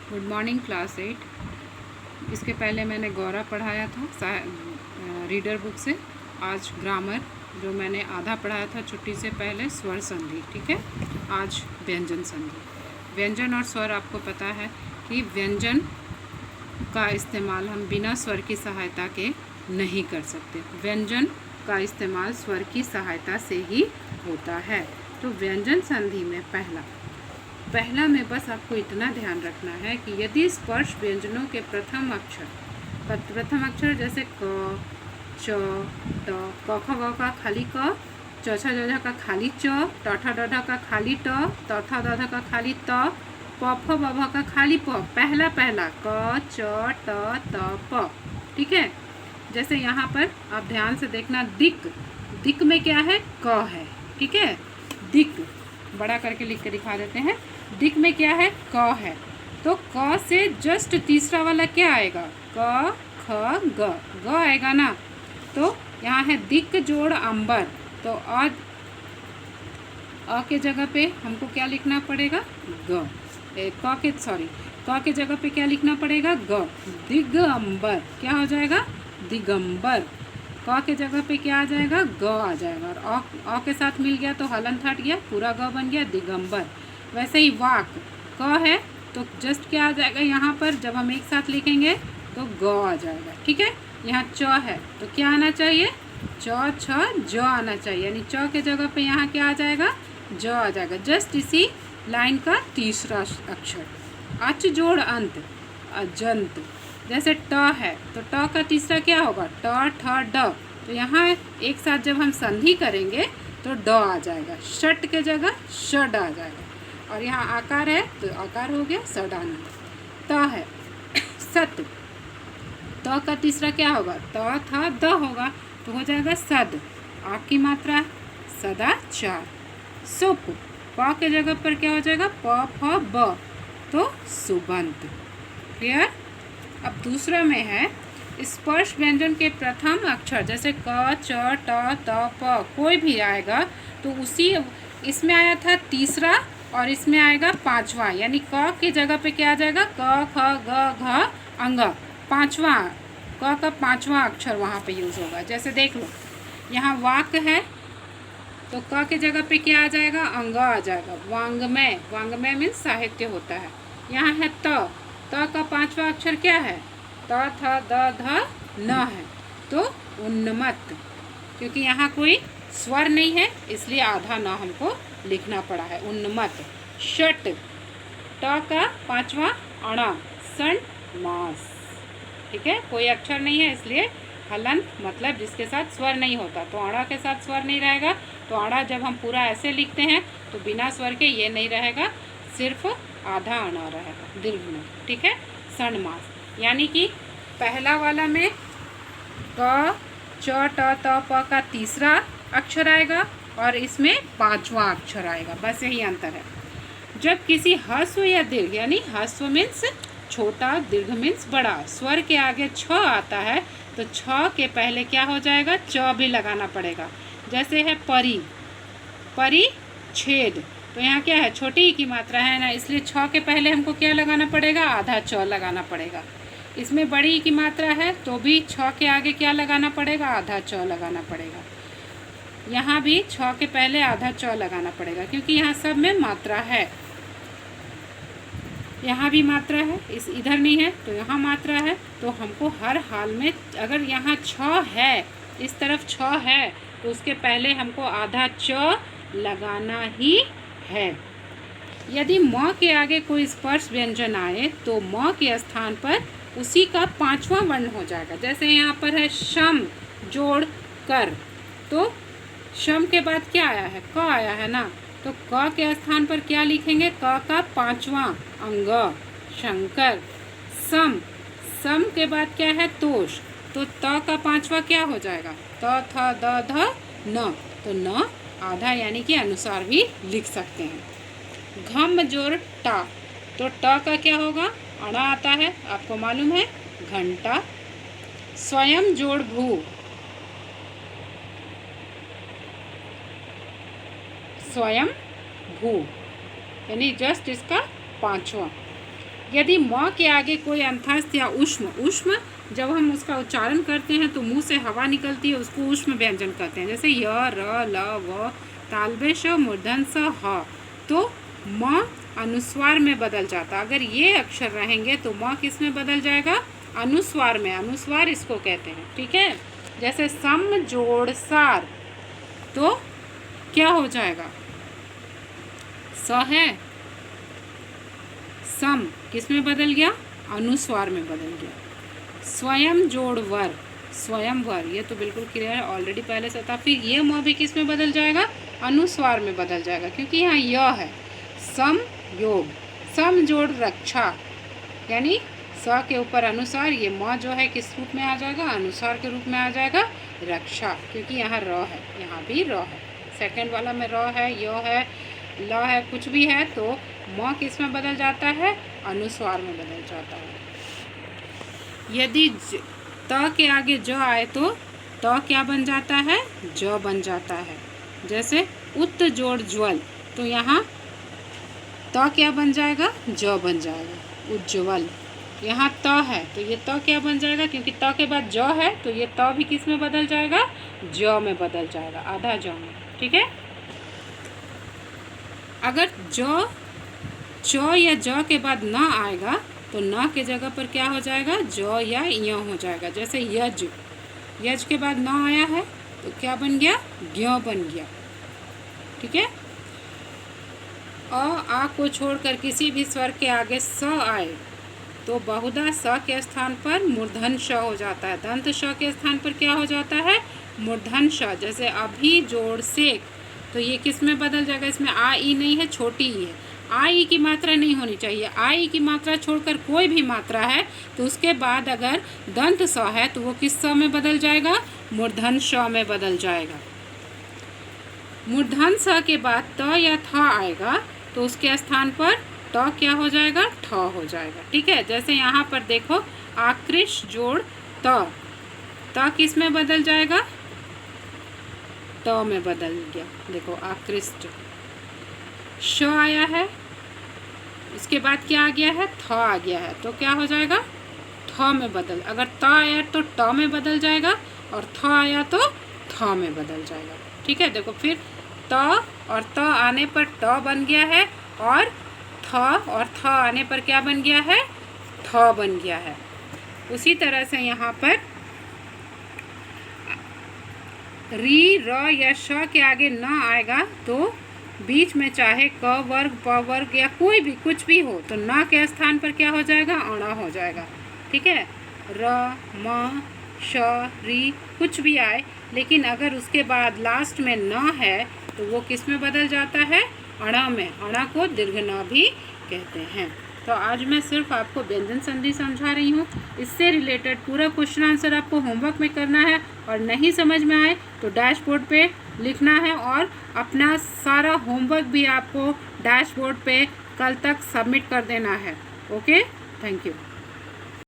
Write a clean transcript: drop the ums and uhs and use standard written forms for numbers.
Good morning class 8। इसके पहले मैंने गौरा पढ़ाया था रीडर बुक से। आज ग्रामर जो मैंने आधा पढ़ाया था छुट्टी से पहले, स्वर संधि। ठीक है, आज व्यंजन संधि। व्यंजन और स्वर आपको पता है कि व्यंजन का इस्तेमाल हम बिना स्वर की सहायता के नहीं कर सकते। व्यंजन का इस्तेमाल स्वर की सहायता से ही होता है। तो व्यंजन संधि में पहला में बस आपको इतना ध्यान रखना है कि यदि स्पर्श व्यंजनों के प्रथम अक्षर जैसे क, च, ट, क ख ग का खाली क, च छ ज झ का खाली च, ट ठ ड ढ का खाली ट, त थ द ध का खाली त, प फ ब भ का खाली प, पहला क च ट त प। ठीक है, जैसे यहाँ पर आप ध्यान से देखना, दिक में क्या है? क है। ठीक है, दिक बड़ा करके लिख के दिखा देते हैं। दिक में क्या है? क है। तो क से जस्ट तीसरा वाला क्या आएगा? क ख ग आएगा ना। तो यहाँ है दिक जोड़ अंबर। तो अ के जगह पे हमको क्या लिखना पड़ेगा? ग। क के जगह पे क्या लिखना पड़ेगा? ग। दिगंबर क्या हो जाएगा? दिगंबर। क के जगह पे क्या आ जाएगा? ग आ जाएगा। और अ के साथ मिल गया तो हलंत हट गया, पूरा ग बन गया, दिगंबर। वैसे ही वाक, क है तो जस्ट क्या आ जाएगा यहाँ पर? जब हम एक साथ लिखेंगे तो ग आ जाएगा। ठीक है, यहाँ च है तो क्या आना चाहिए? च छ ज आना चाहिए, यानी च के जगह पे यहाँ क्या आ जाएगा? ज आ जाएगा। जस्ट इसी लाइन का तीसरा अक्षर। अच जोड़ अंत, अजंत। जैसे ट है तो ट का तीसरा क्या होगा? ट ठ ड। तो यहाँ एक साथ जब हम संधि करेंगे तो ड आ जाएगा। षट के जगह षड आ जाएगा। और यहाँ आकार है तो आकार हो गया सडाना। त है सत, त का तीसरा क्या होगा? त था द होगा तो हो जाएगा सद। आ की मात्रा सदाचार। सुप, प के जगह पर क्या हो जाएगा? प फ ब, तो सुबंत। क्लियर? अब दूसरा में है स्पर्श व्यंजन के प्रथम अक्षर जैसे क च ट त प कोई भी आएगा तो उसी इसमें आया था तीसरा और इसमें आएगा पांचवा, यानी क की जगह पे क्या आ जाएगा? क ख ग घ अंग, पांचवा। क का पांचवा अक्षर वहाँ पे यूज होगा। जैसे देख लो, यहाँ वाक है तो क की जगह पे क्या आ जाएगा? अंग आ जाएगा। वांग्मय मीन्स साहित्य होता है। यहाँ है त का पांचवा अक्षर क्या है? त थ द ध न है तो उन्नमत। क्योंकि यहाँ कोई स्वर नहीं है इसलिए आधा न हमको लिखना पड़ा है, उन्नमत। षट, ट का पांचवा अणा, सन मास। ठीक है, कोई अक्षर नहीं है इसलिए हलंत, मतलब जिसके साथ स्वर नहीं होता। तो अणा के साथ स्वर नहीं रहेगा, तो अणा जब हम पूरा ऐसे लिखते हैं तो बिना स्वर के ये नहीं रहेगा, सिर्फ आधा अणा रहेगा दीर्घ में। ठीक है, सन मास, यानी कि पहला वाला में क च ट त प का तीसरा अक्षर आएगा और इसमें पांचवा अक्षर आएगा। बस यही अंतर है। जब किसी ह्रस्व या दीर्घ, यानी ह्रस्व मीन्स छोटा, दीर्घ मीन्स बड़ा, स्वर के आगे छ आता है तो छ के पहले क्या हो जाएगा? च भी लगाना पड़ेगा। जैसे है परी, परिच्छेद, तो यहाँ क्या है? छोटी ही की मात्रा है ना, इसलिए छ के पहले हमको क्या लगाना पड़ेगा? आधा च लगाना पड़ेगा। इसमें बड़ी की मात्रा है तो भी छ के आगे क्या लगाना पड़ेगा? आधा च लगाना पड़ेगा। यहाँ भी छ के पहले आधा च लगाना पड़ेगा क्योंकि यहाँ सब में मात्रा है। यहाँ भी मात्रा है, इस इधर नहीं है तो यहाँ मात्रा है। तो हमको हर हाल में, अगर यहाँ छ है, इस तरफ छ है तो उसके पहले हमको आधा च लगाना ही है। यदि म के आगे कोई स्पर्श व्यंजन आए तो म के स्थान पर उसी का पांचवा वर्ण हो जाएगा। जैसे यहाँ पर है शम जोड़ कर, तो शम के बाद क्या आया है? क आया है ना, तो क के स्थान पर क्या लिखेंगे? क का पांचवा अंग, शंकर। सम के बाद क्या है? तोष, तो त का पांचवा क्या हो जाएगा? त थ द ध न, तो न आधा यानी कि अनुसार भी लिख सकते हैं। घम जोड़ टा, तो ट का क्या होगा? अणा आता है, आपको मालूम है, घंटा। स्वयं जोड़ भू, स्वयं भू, यानी जस्ट इसका पांचवा। यदि म के आगे कोई अंतस्थ या उष्म, उष्म जब हम उसका उच्चारण करते हैं तो मुंह से हवा निकलती है, उसको उष्म व्यंजन कहते हैं। जैसे य, र, ल, व, तालबे श, मूर्धन स, ह, तो म अनुस्वार में बदल जाता। अगर ये अक्षर रहेंगे तो म किस में बदल जाएगा? अनुस्वार में। अनुस्वार इसको कहते हैं, ठीक है। जैसे सम जोड़ सार, तो क्या हो जाएगा? स है, सम किस में बदल गया? अनुस्वार में बदल गया। स्वयं जोड़ वर, स्वयंवर, ये तो बिल्कुल क्लियर है, ऑलरेडी पहले से था। फिर ये म भी किस में बदल जाएगा? अनुस्वार में बदल जाएगा, क्योंकि यहाँ य है। सम योग, सम जोड़ रक्षा, यानी स के ऊपर अनुसार, ये म जो है किस रूप में आ जाएगा? अनुसार के रूप में आ जाएगा, रक्षा, क्योंकि यहाँ र है, यहाँ भी र है। सेकंड वाला में र है, य है, ल है, कुछ भी है, तो म किस में बदल जाता है? अनुस्वार में बदल जाता है। यदि त के आगे ज आए तो त क्या बन जाता है? ज बन जाता है। जैसे उत जोड़ ज्वल, तो यहाँ त क्या बन जाएगा? ज बन जाएगा, उज्ज्वल। यहाँ त है तो ये त क्या बन जाएगा? क्योंकि त के बाद ज है तो ये त भी किस में बदल जाएगा? ज में बदल जाएगा, आधा ज में, ठीक है। अगर ज च या ज के बाद न आएगा तो न के जगह पर क्या हो जाएगा? ज या य हो जाएगा। जैसे यज, यज के बाद न आया है तो क्या बन गया? ज्ञ बन गया, ठीक है। अ आ को छोड़कर किसी भी स्वर के आगे स आए तो बहुधा स के स्थान पर मूर्धन श हो जाता है। दंत श के स्थान पर क्या हो जाता है? मूर्धन श। जैसे अभी जोड़ सेक, तो ये किस में बदल जाएगा? इसमें आ ई नहीं है, छोटी ई है, आ ई की मात्रा नहीं होनी चाहिए। आ ई की मात्रा छोड़कर कोई भी मात्रा है तो उसके बाद अगर दंत स है तो वो किस स में बदल जाएगा? मूर्धन श में बदल जाएगा। मूर्धन स के बाद त या थ आएगा तो उसके स्थान पर त क्या हो जाएगा? ठ हो जाएगा, ठीक है। जैसे यहाँ पर देखो, आकृष जोड़ त, त किस में बदल जाएगा? त में बदल गया, देखो आकृष्ट। श आया है, इसके बाद क्या आ गया है? थ आ गया है, तो क्या हो जाएगा? ठ में बदल। अगर त आया तो ट में बदल जाएगा और थ आया तो थ में बदल जाएगा, ठीक है। देखो फिर त और त आने पर ट बन गया है और थ आने पर क्या बन गया है? थ बन गया है। उसी तरह से यहाँ पर री, र या श के आगे न आएगा तो बीच में चाहे क वर्ग, प वर्ग या कोई भी कुछ भी हो तो न के स्थान पर क्या हो जाएगा? अणा हो जाएगा, ठीक है। र, म, श, री कुछ भी आए, लेकिन अगर उसके बाद लास्ट में न है तो वो किस में बदल जाता है? अणा में। अणा को दीर्घ न भी कहते हैं। तो आज मैं सिर्फ आपको व्यंजन संधि समझा रही हूँ। इससे रिलेटेड पूरा क्वेश्चन आंसर आपको होमवर्क में करना है, और नहीं समझ में आए तो डैशबोर्ड पे लिखना है, और अपना सारा होमवर्क भी आपको डैशबोर्ड पे कल तक सबमिट कर देना है। Okay, thank you.